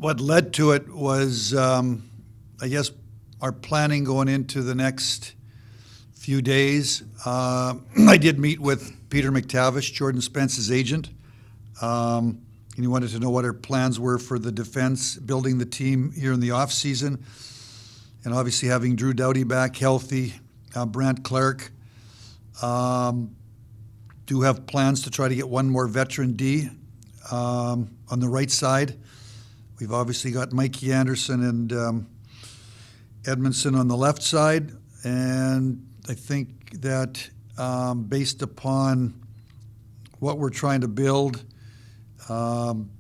What led to it was, I guess, our planning going into the next few days. I did meet with Peter McTavish, Jordan Spence's agent, and he wanted to know what our plans were for the defense, building the team here in the off season, and obviously having Drew Doughty back healthy, Brant Clark. Do have plans to try to get one more veteran D on the right side. We've obviously got Mikey Anderson and Edmondson on the left side, and I think that based upon what we're trying to build, I'm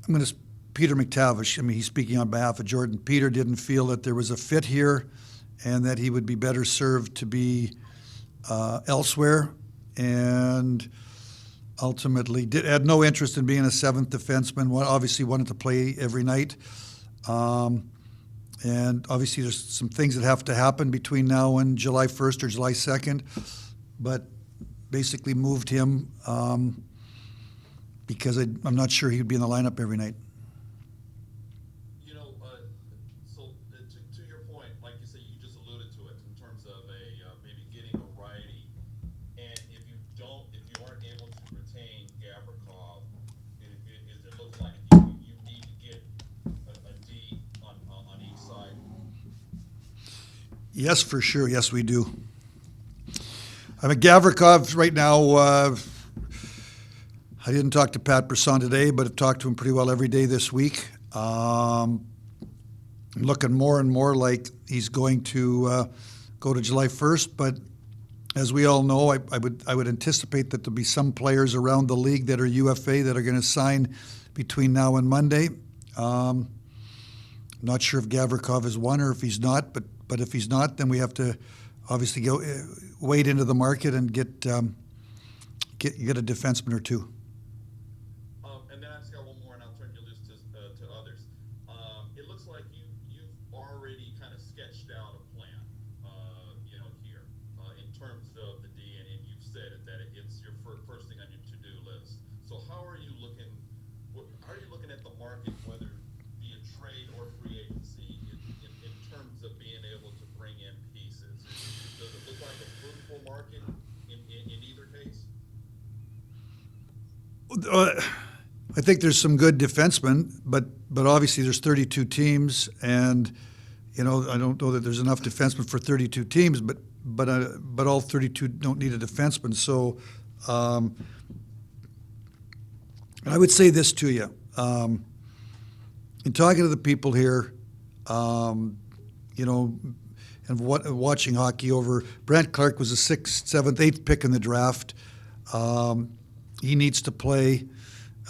going to Peter McTavish. I mean, he's speaking on behalf of Jordan. Peter didn't feel that there was a fit here, and that he would be better served to be elsewhere, and ultimately had no interest in being a seventh defenseman. Obviously wanted to play every night. And obviously there's some things that have to happen between now and July 1st or July 2nd, but basically moved him because I'm not sure he'd be in the lineup every night. So to your point, like you say, you just alluded to it in terms of maybe getting a righty, and if you aren't able to retain Gavrikov, it looks like you need to get a D on each side. Yes, for sure. Yes, we do. I mean, Gavrikov right now, I didn't talk to Pat Brisson today, but I've talked to him pretty well every day this week. Looking more and more like he's going to go to July 1st, but as we all know, I would anticipate that there'll be some players around the league that are UFA that are going to sign between now and Monday. Not sure if Gavrikov is one or if he's not, but if he's not, then we have to obviously go wade into the market and get a defenseman or two. And then I just got one more, and I'll turn your list to others. It looks like you've already kind of sketched out a plan, here in terms of the D, and you've said that it's your first thing on your to-do list. So how are you looking? How are you looking at the market, whether be it trade or free agency, in terms of being able to bring in pieces? Does it look like a fruitful market in either case? I think there's some good defensemen, but obviously there's 32 teams, and I don't know that there's enough defensemen for 32 teams, but all 32 don't need a defenseman. So I would say this to you, in talking to the people here, and watching hockey over, Brant Clark was the 6th, 7th, 8th pick in the draft. He needs to play.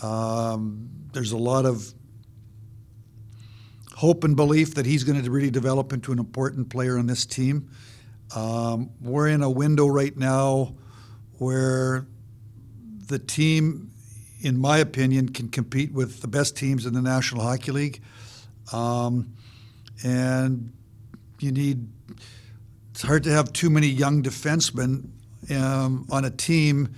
There's a lot of hope and belief that he's going to really develop into an important player on this team. We're in a window right now where the team, in my opinion, can compete with the best teams in the National Hockey League. And it's hard to have too many young defensemen on a team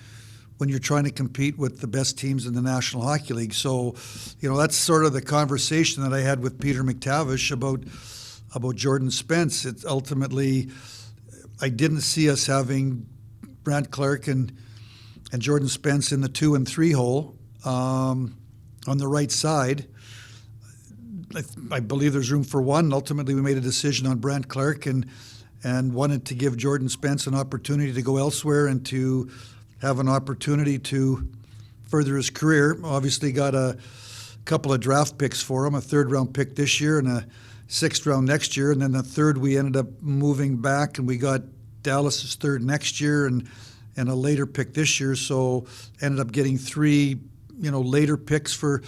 when you're trying to compete with the best teams in the National Hockey League. So, that's sort of the conversation that I had with Peter McTavish about Jordan Spence. It's ultimately, I didn't see us having Brant Clark and Jordan Spence in the 2 and 3 hole on the right side. I believe there's room for one. Ultimately, we made a decision on Brant Clark and wanted to give Jordan Spence an opportunity to go elsewhere and to have an opportunity to further his career. Obviously got a couple of draft picks for him, a 3rd-round pick this year and a 6th round next year. And then the 3rd, we ended up moving back, and we got Dallas's 3rd next year and a later pick this year. So ended up getting 3, later picks for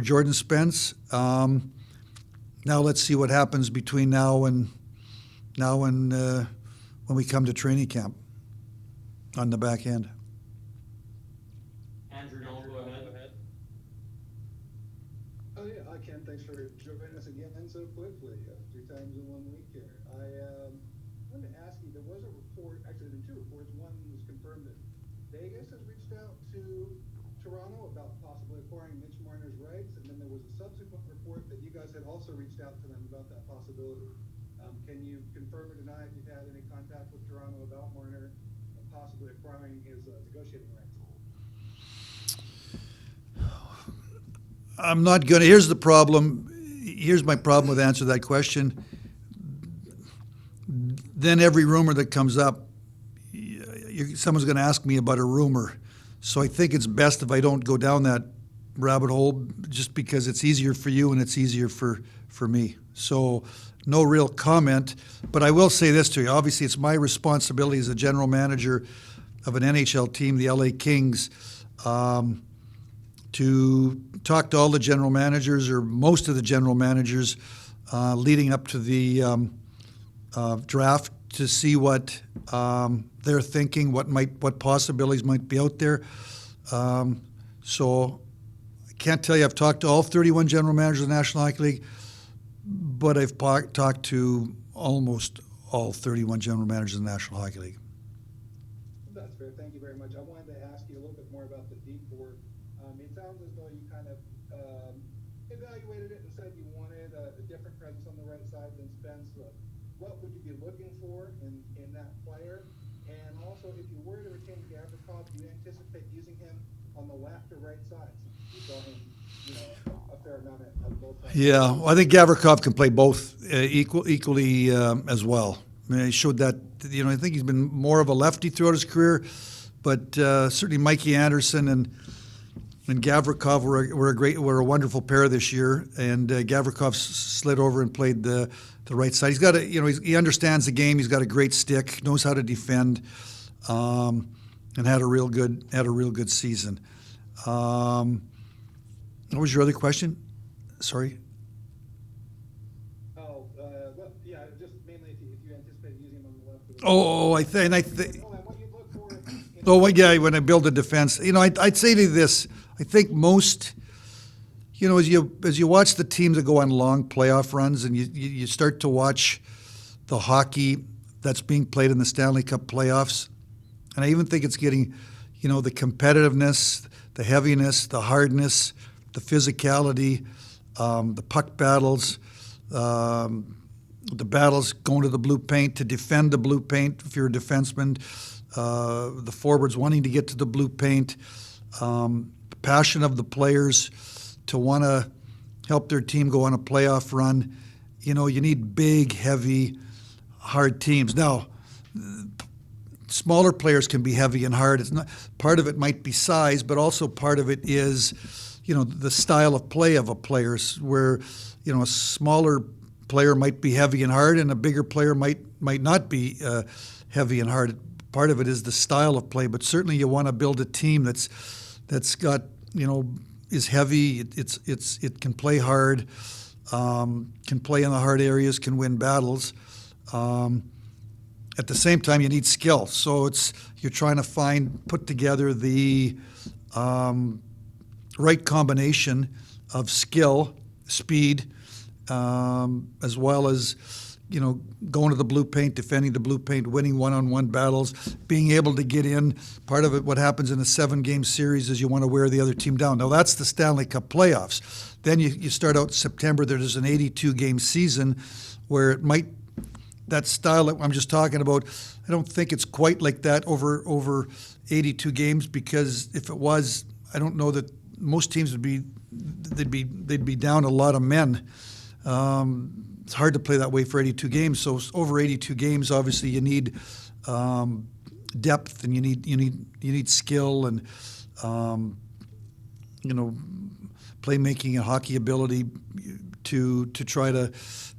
Jordan Spence. Now let's see what happens between now and when we come to training camp on the back end. Oh yeah, hi Ken. Thanks for joining us again so quickly. 2 times in 1 week here. I wanted to ask you. There was a report. Actually, there were 2 reports. One was confirmed that Vegas has reached out to Toronto about possibly acquiring Mitch Marner's rights, and then there was a subsequent report that you guys had also reached out to them about that possibility. Can you confirm or deny if you've had any contact with Toronto about Marner and possibly acquiring his negotiating rights? I'm not going to. Here's the problem. Here's my problem with answering that question. Then every rumor that comes up, someone's going to ask me about a rumor. So I think it's best if I don't go down that rabbit hole, just because it's easier for you and it's easier for me. So no real comment, but I will say this to you. Obviously, it's my responsibility as a general manager of an NHL team, the LA Kings, to talk to all the general managers, or most of the general managers, leading up to the draft, to see what they're thinking, what possibilities might be out there. So I can't tell you I've talked to all 31 general managers of the National Hockey League, but I've talked to almost all 31 general managers of the National Hockey League. That's fair. Thank you very much. I wanted to ask you a little bit more about the deep board. It sounds as though you kind of evaluated it and said you wanted a different presence on the right side than Spence. What would you be looking for in that player? And also, if you were to retain Gavrikov, do you anticipate using him on the left or right side? You saw him, a fair amount of both sides. Yeah, well, I think Gavrikov can play both equally as well. I mean, he showed that. I think he's been more of a lefty throughout his career, but certainly Mikey Anderson and Gavrikov were a wonderful pair this year. And Gavrikov slid over and played the right side. He's got he understands the game. He's got a great stick, knows how to defend, and had a real good season. What was your other question? Sorry. Just mainly if you anticipate using him on the left. When I build a defense, I'd say to you this. I think most, as you watch the teams that go on long playoff runs, and you start to watch the hockey that's being played in the Stanley Cup playoffs, and I even think it's getting, the competitiveness, the heaviness, the hardness, the physicality, the puck battles, the battles going to the blue paint to defend the blue paint if you're a defenseman, the forwards wanting to get to the blue paint, the passion of the players to want to help their team go on a playoff run. You need big, heavy, hard teams. Now, smaller players can be heavy and hard. It's not, part of it might be size, but also part of it is, the style of play of a player, where, a smaller player might be heavy and hard, and a bigger player might not be heavy and hard. Part of it is the style of play, but certainly you want to build a team that's got, is heavy. It can play hard, can play in the hard areas, can win battles. At the same time, you need skill. So you're trying to put together the right combination of skill, speed, as well as, going to the blue paint, defending the blue paint, winning one-on-one battles, being able to get in. Part of it, what happens in a 7-game series, is you want to wear the other team down. Now, that's the Stanley Cup playoffs. Then you start out in September. There's an 82-game season where that style that I'm just talking about, I don't think it's quite like that over 82 games, because if it was, I don't know that most teams they'd be down a lot of men. It's hard to play that way for 82 games. So over 82 games, obviously you need depth, and you need skill, and playmaking and hockey ability to try to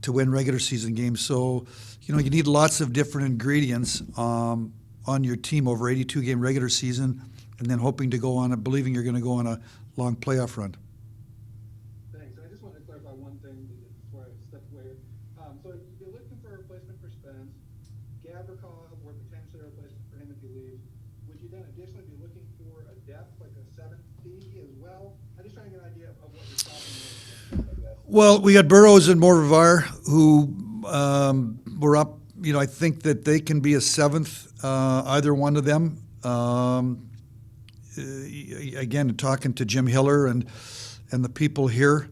win regular season games. So you need lots of different ingredients on your team over 82-game regular season, and then believing you're going to go on a long playoff run. Thanks. I just wanted to clarify one thing before I step away. So if you're looking for a replacement for Spence, Gavrikov, or potentially a replacement for him if he leaves, would you then additionally be looking for a depth, like a 7th D as well? I'm just trying to get an idea of what you're talking about. Well, we got Burroughs and Morvar, who were up. I think that they can be a 7th, either one of them. again, talking to Jim Hiller and the people here,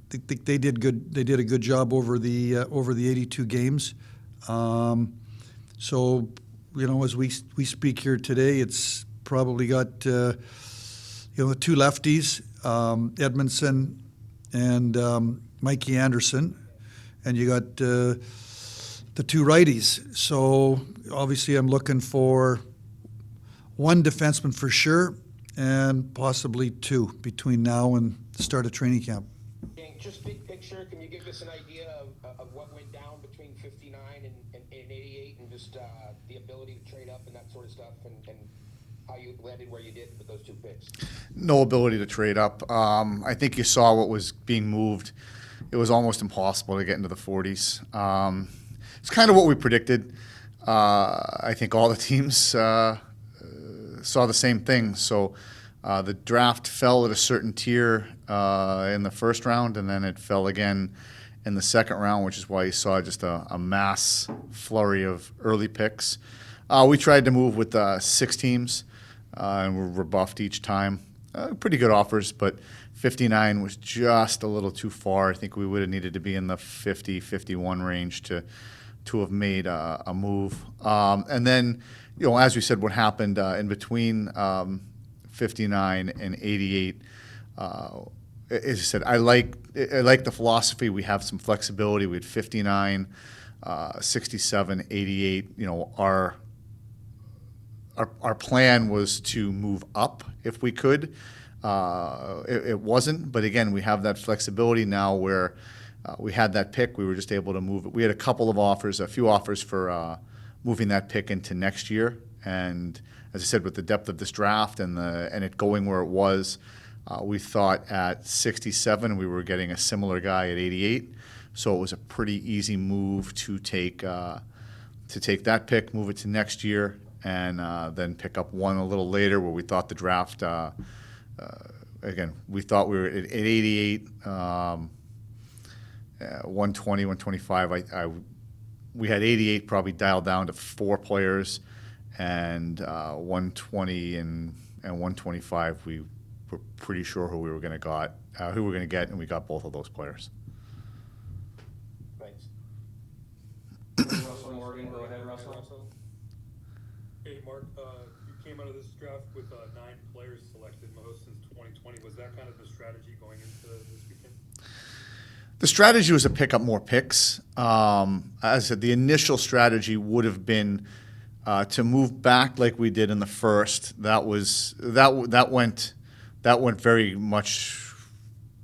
they did good. They did a good job over the 82 games. So, as we speak here today, it's probably got the two lefties, Edmondson and Mikey Anderson, and you got the two righties. So obviously, I'm looking for one defenseman for sure, and possibly two between now and the start of training camp. Just big picture, can you give us an idea of what went down between 59 and 88, and just the ability to trade up and that sort of stuff, and how you landed where you did with those two picks? No ability to trade up. I think you saw what was being moved. It was almost impossible to get into the 40s. It's kind of what we predicted. I think all the teams saw the same thing. So the draft fell at a certain tier in the first round, and then it fell again in the second round, which is why you saw just a mass flurry of early picks. We tried to move with 6 teams, and were rebuffed each time. Pretty good offers, but 59 was just a little too far. I think we would have needed to be in the 50, 51 range to have made a move. And then, as we said, what happened in between 59 and 88, as I said, I like the philosophy. We have some flexibility. We had 59, 67, 88. Our plan was to move up if we could. It wasn't, but again, we have that flexibility now where we had that pick. We were just able to move it. We had a few offers for moving that pick into next year. And as I said, with the depth of this draft and it going where it was, we thought at 67 we were getting a similar guy at 88. So it was a pretty easy move to take that pick, move it to next year, and then pick up one a little later where we thought the draft. Again, we thought we were at 88, 120, 125. We had 88 probably dialed down to 4 players, and 120 and 125 we were pretty sure who we were going to get, and we got both of those players. Thanks. Russell Morgan, go ahead, Russell. Hey, Mark, you came out of this draft with 9 players selected, most since 2020. Was that kind of the strategy going into this weekend? The strategy was to pick up more picks. As I said, the initial strategy would have been to move back like we did in the first. That went very much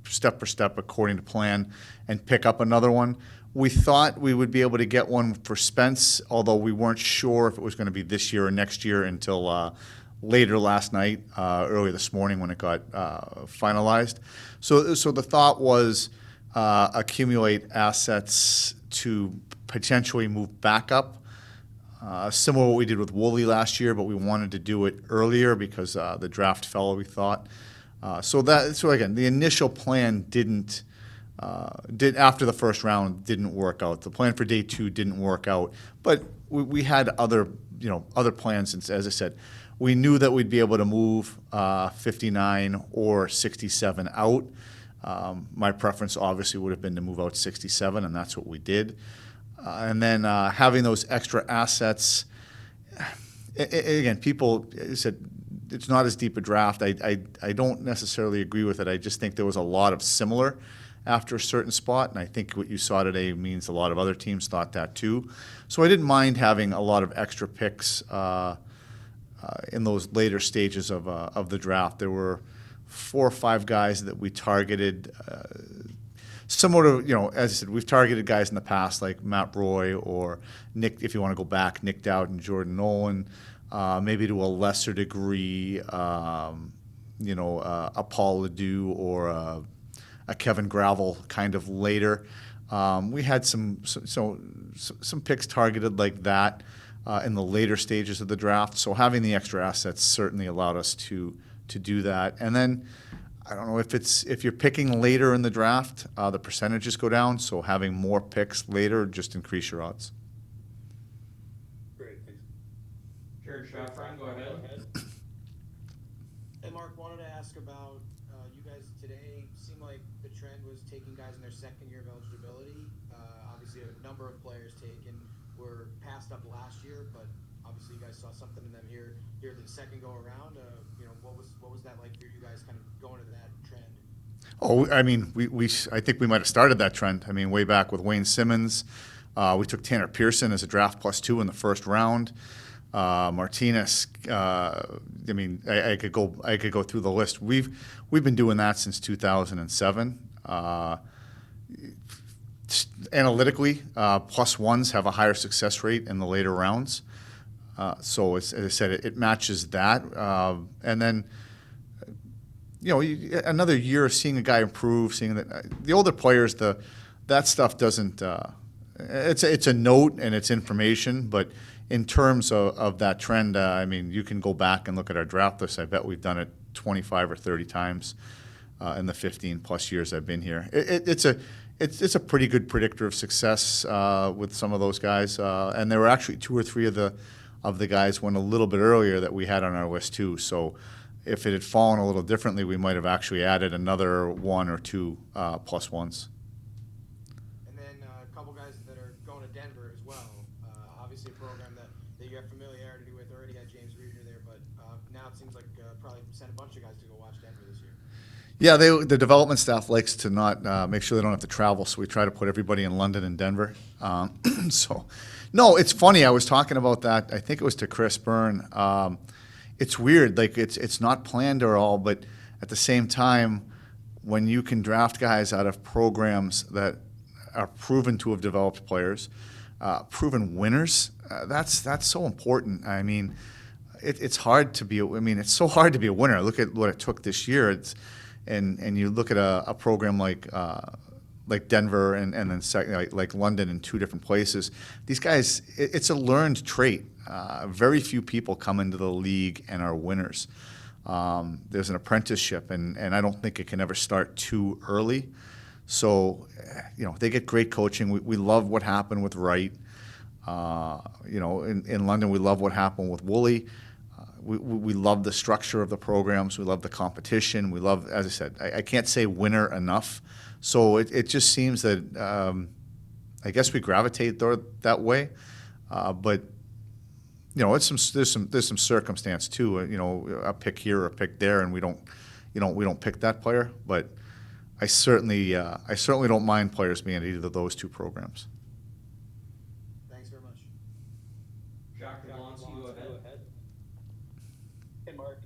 step for step according to plan, and pick up another one. We thought we would be able to get one for Spence, although we weren't sure if it was going to be this year or next year until later last night, early this morning when it got finalized. So the thought was accumulate assets to potentially move back up. Similar to what we did with Woolley last year, but we wanted to do it earlier because the draft fell, we thought. So again, the initial plan after the first round didn't work out. The plan for day 2 didn't work out, but we had other plans. And as I said, we knew that we'd be able to move 59 or 67 out. My preference obviously would have been to move out 67, and that's what we did. And then having those extra assets, again, people said it's not as deep a draft. I don't necessarily agree with it. I just think there was a lot of similar after a certain spot, and I think what you saw today means a lot of other teams thought that too. So I didn't mind having a lot of extra picks in those later stages of the draft. There were 4 or 5 guys that we targeted. Similar to, as I said, we've targeted guys in the past like Matt Roy or Nick, if you want to go back, Nick Dowd and Jordan Nolan, maybe to a lesser degree, a Paul Ledoux or a Kevin Gravel kind of later. We had some picks targeted like that in the later stages of the draft. So having the extra assets certainly allowed us to do that. And then I don't know if you're picking later in the draft, the percentages go down. So having more picks later just increase your odds. Great, thanks. Jared Schafran, go ahead. Hey, Mark, wanted to ask about you guys today. Seemed like the trend was taking guys in their second year of eligibility. Obviously, a number of players taken were passed up last year, but obviously, you guys saw something in them here the second go around. What was that like for you guys, kind of going to that trend? Oh, I mean, I think we might have started that trend. I mean, way back with Wayne Simmons. We took Tanner Pearson as a draft +2 in the first round. Martinez. I mean, I could go through the list. We've been doing that since 2007. Analytically, +1s have a higher success rate in the later rounds. So as I said, it matches that. And then, another year of seeing a guy improve, seeing that the older players, that stuff doesn't. It's a note and it's information, but in terms of that trend, I mean, you can go back and look at our draft list. I bet we've done it 25 or 30 times in the 15+ years I've been here. It's a pretty good predictor of success with some of those guys, and there were actually 2 or 3 of the guys went a little bit earlier that we had on our list too. So if it had fallen a little differently, we might have actually added another 1 or 2 +1s. And then a couple guys that are going to Denver as well. Obviously, a program that you have familiarity with. Already had James Reeder there, but now it seems like probably sent a bunch of guys to go watch Denver this year. Yeah, the development staff likes to not make sure they don't have to travel, so we try to put everybody in London and Denver. So, no, it's funny. I was talking about that. I think it was to Chris Byrne. It's weird. Like it's not planned or all, but at the same time, when you can draft guys out of programs that are proven to have developed players, proven winners, that's so important. I mean, it's hard to be. I mean, it's so hard to be a winner. Look at what it took this year. And you look at a program like Denver and then like London in 2 different places. These guys, it's a learned trait. Very few people come into the league and are winners. There's an apprenticeship, and I don't think it can ever start too early. So, they get great coaching. We love what happened with Wright. In London, we love what happened with Woolley. We love the structure of the programs. We love the competition. We love, as I said, I can't say winner enough. So it just seems that I guess we gravitate that way. But there's some circumstance too. A pick here or a pick there, and we don't pick that player. But I certainly don't mind players being at either of those 2 programs. Thanks very much. Jack Jablonski, go ahead. Hey, Mark.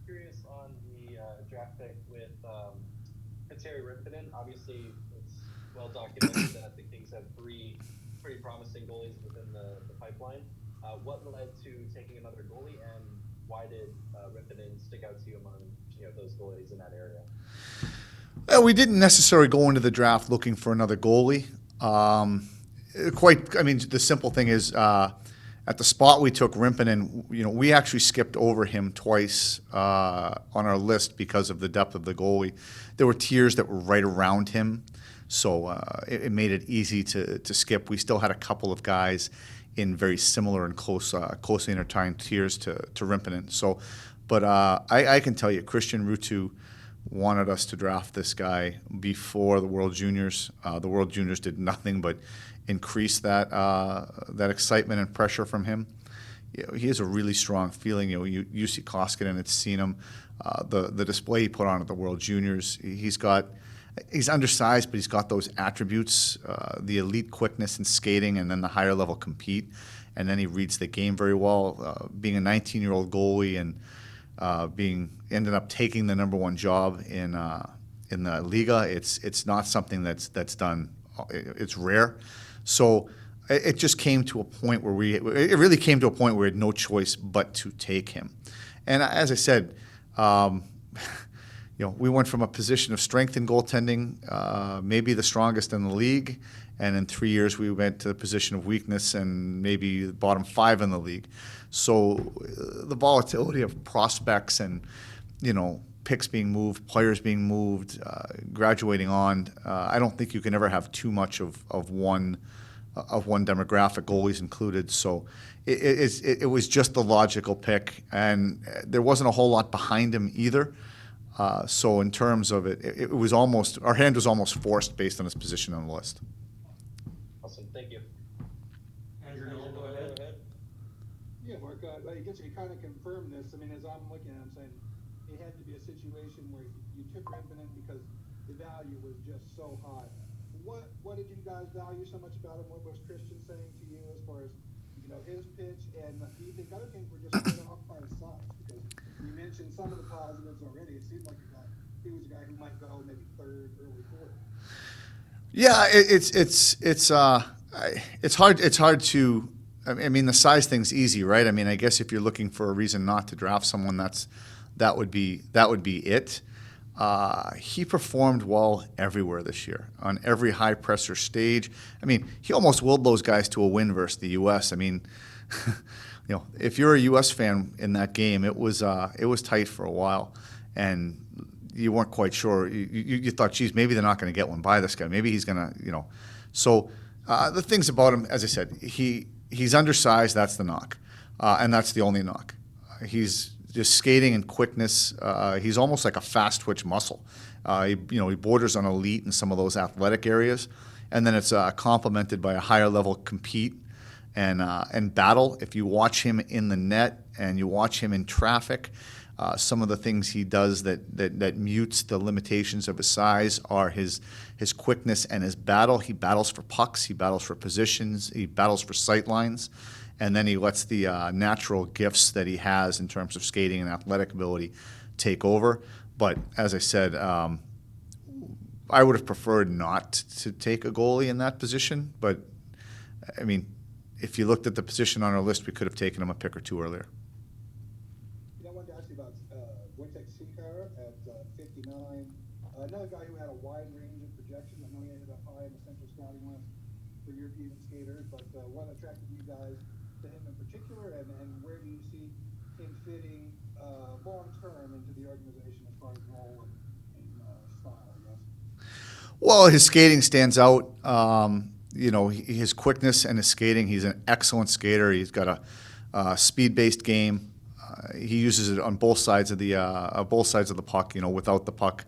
Curious on the draft pick with Terry Rimpinen. Obviously, it's well documented that the Kings have 3 pretty promising goalies within the pipeline. What led to taking another goalie, and why did Rimpinen stick out to you among those goalies in that area? Well, we didn't necessarily go into the draft looking for another goalie. The simple thing is, at the spot we took Rimpinen, we actually skipped over him twice on our list because of the depth of the goalie. There were tiers that were right around him, so it made it easy to skip. We still had a couple of guys in very similar and closely intertwined tiers to Rimpinen. So, but I can tell you, Christian Ruutu wanted us to draft this guy before the World Juniors. The World Juniors did nothing but increase that excitement and pressure from him. He has a really strong feeling. You see Koskinen had seen him. The display he put on at the World Juniors, he's undersized, but he's got those attributes, the elite quickness and skating, and then the higher level compete. And then he reads the game very well. Being a 19-year-old goalie and ended up taking the number 1 job in the Liga, it's not something that's done. It's rare. So it just came to a point where we had no choice but to take him. And as I said, we went from a position of strength in goaltending, maybe the strongest in the league, and in 3 years we went to the position of weakness and maybe the bottom 5 in the league. So the volatility of prospects and picks being moved, players being moved, graduating on, I don't think you can ever have too much of one of one demographic, goalies included. So it was just the logical pick, and there wasn't a whole lot behind him either. So in terms of it was almost, our hand was almost forced based on his position on the list. Awesome, thank you. Andrew, go ahead. Yeah, Mark, I guess you kind of confirmed this. I mean, as I'm looking at it, I'm saying it had to be a situation where you took Rintanen because the value was just so high. What did you guys value so much about him? What was Christian saying to you as far as, his pitch? And do you think other things were just put off by his size? Because you mentioned some of the positives already. It seemed like he was a guy who might go maybe third, early fourth. Yeah, it's hard to. I mean, the size thing's easy, right? I mean, I guess if you're looking for a reason not to draft someone, that would be it. He performed well everywhere this year, on every high pressure stage. I mean, he almost willed those guys to a win versus the U.S. I mean, if you're a U.S. fan in that game, it was tight for a while, and you weren't quite sure. You thought, geez, maybe they're not going to get one by this guy. Maybe he's going to, So the things about him, as I said, he's undersized. That's the knock, and that's the only knock. He's just skating and quickness. He's almost like a fast twitch muscle. He borders on elite in some of those athletic areas, and then it's complemented by a higher level compete and battle. If you watch him in the net and you watch him in traffic, some of the things he does that mutes the limitations of his size are his quickness and his battle. He battles for pucks. He battles for positions. He battles for sight lines. And then he lets the natural gifts that he has in terms of skating and athletic ability take over. But as I said, I would have preferred not to take a goalie in that position. But, I mean, if you looked at the position on our list, we could have taken him a pick or two earlier. I wanted to ask you about Wojtek Sikar at 59. Another guy who had a wide range of projections. I know he ended up high in the central scouting list for European skaters, but what attracted you guys to him in particular, and where do you see him fitting long term into the organization as far as role and style, I guess? Well, his skating stands out. His quickness and his skating. He's an excellent skater. He's got a speed-based game. He uses it on both sides of the puck. Without the puck,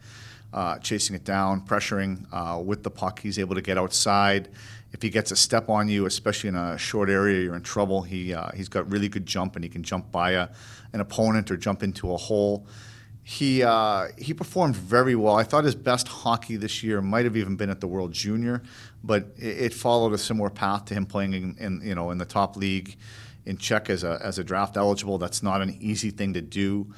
chasing it down, pressuring with the puck. He's able to get outside. If he gets a step on you, especially in a short area, you're in trouble. He's got really good jump, and he can jump by an opponent or jump into a hole. He performed very well. I thought his best hockey this year might have even been at the World Junior, but it followed a similar path to him playing in the top league in Czech as a draft eligible. That's not an easy thing to do.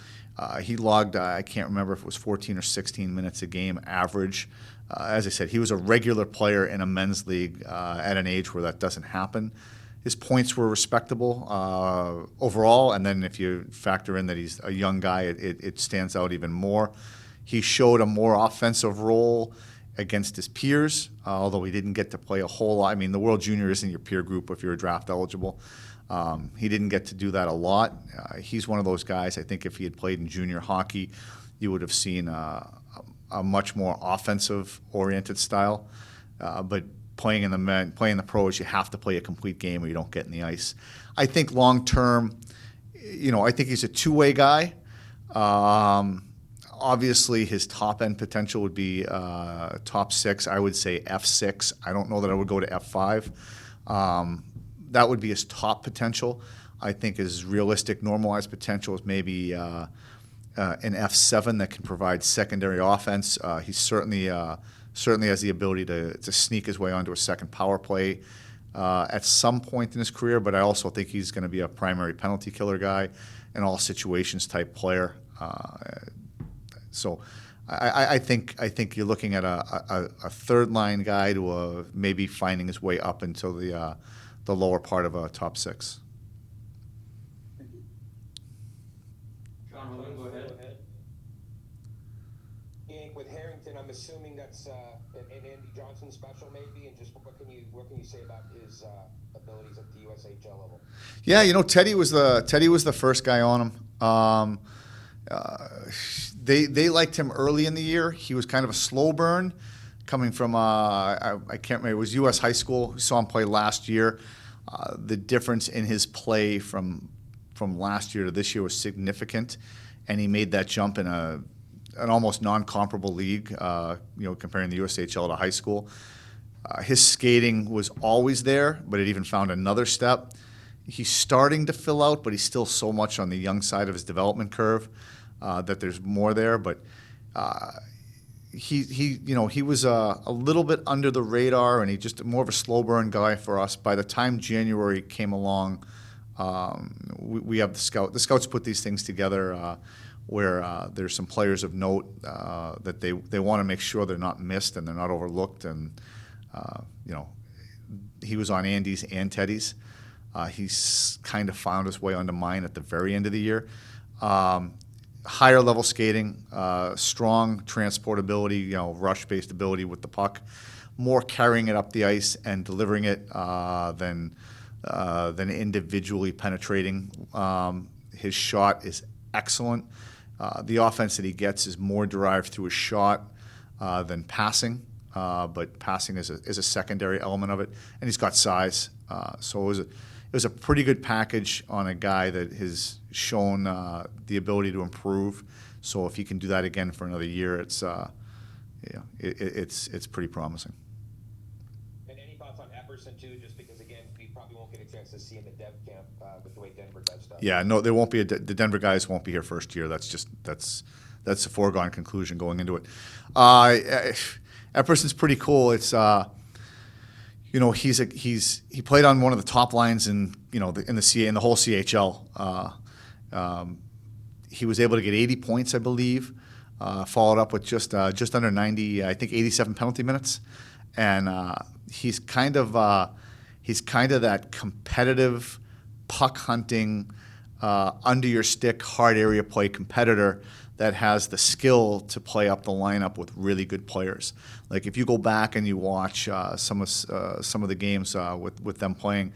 He logged, I can't remember if it was 14 or 16 minutes a game average. As I said, he was a regular player in a men's league at an age where that doesn't happen. His points were respectable overall, and then if you factor in that he's a young guy, it stands out even more. He showed a more offensive role against his peers, although he didn't get to play a whole lot. I mean, the World Junior isn't your peer group if you're draft eligible. He didn't get to do that a lot. He's one of those guys, I think if he had played in junior hockey, you would have seen a much more offensive-oriented style. But playing in the pros, you have to play a complete game or you don't get in the ice. I think long-term, I think he's a two-way guy. Obviously, his top-end potential would be top 6. I would say F6. I don't know that I would go to F5. That would be his top potential. I think his realistic, normalized potential is maybe an F7 that can provide secondary offense. He certainly has the ability to sneak his way onto a second power play at some point in his career, but I also think he's going to be a primary penalty killer guy, an all situations type player. So I think you're looking at a third line guy to maybe finding his way up until the lower part of a top 6. John Holland, go ahead. Yank, with Harrington, I'm assuming that's an Andy Johnson special maybe, and just what can you say about his abilities at the USHL level? Yeah, Teddy was the first guy on him. They liked him early in the year. He was kind of a slow burn, coming from I can't remember, it was U.S. High School. We saw him play last year. The difference in his play from last year to this year was significant, and he made that jump in an almost non-comparable league, comparing the USHL to high school. His skating was always there, but it even found another step. He's starting to fill out, but he's still so much on the young side of his development curve that there's more there. But he was a little bit under the radar, and he just more of a slow burn guy for us. By the time January came along, we have the scout. The scouts put these things together where there's some players of note that they want to make sure they're not missed and they're not overlooked. And he was on Andy's and Teddy's. He's kind of found his way onto mine at the very end of the year. Higher level skating, strong transportability, rush-based ability with the puck, more carrying it up the ice and delivering it than individually penetrating. His shot is excellent. The offense that he gets is more derived through a shot than passing, but passing is a secondary element of it, and he's got size. So it was a pretty good package on a guy that has shown the ability to improve. So if he can do that again for another year, it's pretty promising. And any thoughts on Epperson too? Just because again, we probably won't get a chance to see him at Dev Camp with the way Denver does stuff. Yeah, no, there won't be the Denver guys won't be here first year. That's a foregone conclusion going into it. Epperson's pretty cool. It's he played on one of the top lines in the whole CHL. He was able to get 80 points, I believe. Followed up with just under 90, I think 87 penalty minutes, and he's kind of that competitive puck hunting, under your stick, hard area play competitor that has the skill to play up the lineup with really good players. Like if you go back and you watch some of the games with them playing,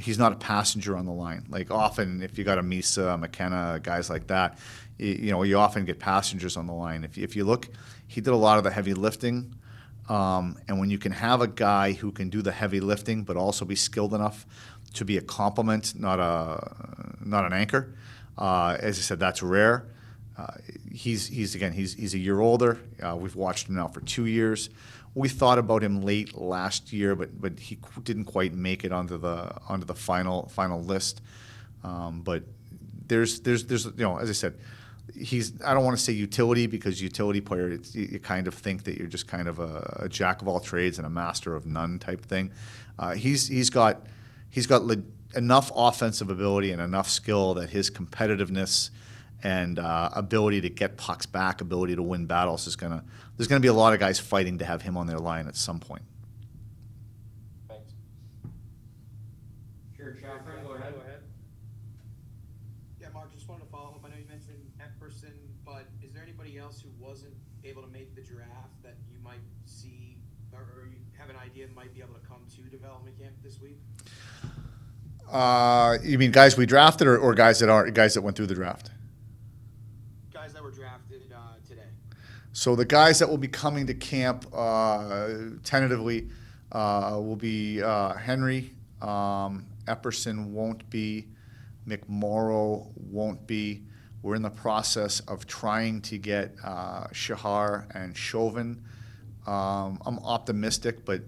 he's not a passenger on the line. Like often, if you got a Misa, McKenna, guys like that, you often get passengers on the line. If you look, he did a lot of the heavy lifting, and when you can have a guy who can do the heavy lifting but also be skilled enough to be a complement, not an anchor, as I said, that's rare. He's a year older. We've watched him now for 2 years. We thought about him late last year, but he didn't quite make it onto the final list. But there's as I said, I don't want to say utility, because utility player, you kind of think that you're just kind of a jack of all trades and a master of none type thing. He's got enough offensive ability and enough skill that his competitiveness and ability to get pucks back, ability to win battles there's gonna be a lot of guys fighting to have him on their line at some point. Thanks. Sure, Chaffron, go ahead. Yeah, Mark, just wanted to follow up. I know you mentioned Epperson, but is there anybody else who wasn't able to make the draft that you might see, or you have an idea might be able to come to development camp this week? You mean guys we drafted, or guys that went through the draft? Guys that were drafted today. So the guys that will be coming to camp tentatively will be Henry. Epperson won't be. McMorrow won't be. We're in the process of trying to get Shahar and Chauvin. I'm optimistic, but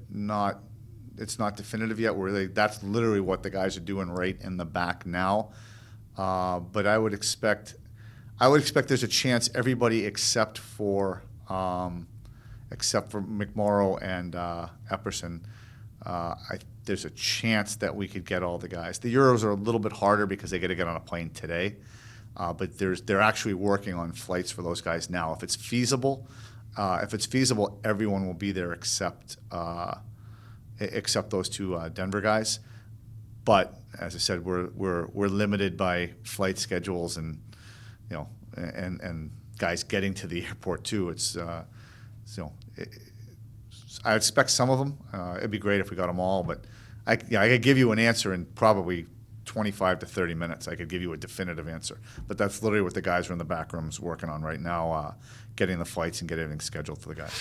it's not definitive yet. That's literally what the guys are doing right in the back now. But I would expect there's a chance everybody except for McMorrow and Epperson, there's a chance that we could get all the guys. The Euros are a little bit harder because they got to get on a plane today, but they're actually working on flights for those guys now. If it's feasible, everyone will be there except those two Denver guys. But as I said, we're limited by flight schedules and guys getting to the airport too. I expect some of them. It'd be great if we got them all, but I could give you an answer in probably 25 to 30 minutes. I could give you a definitive answer, but that's literally what the guys are in the back rooms working on right now, getting the flights and getting everything scheduled for the guys.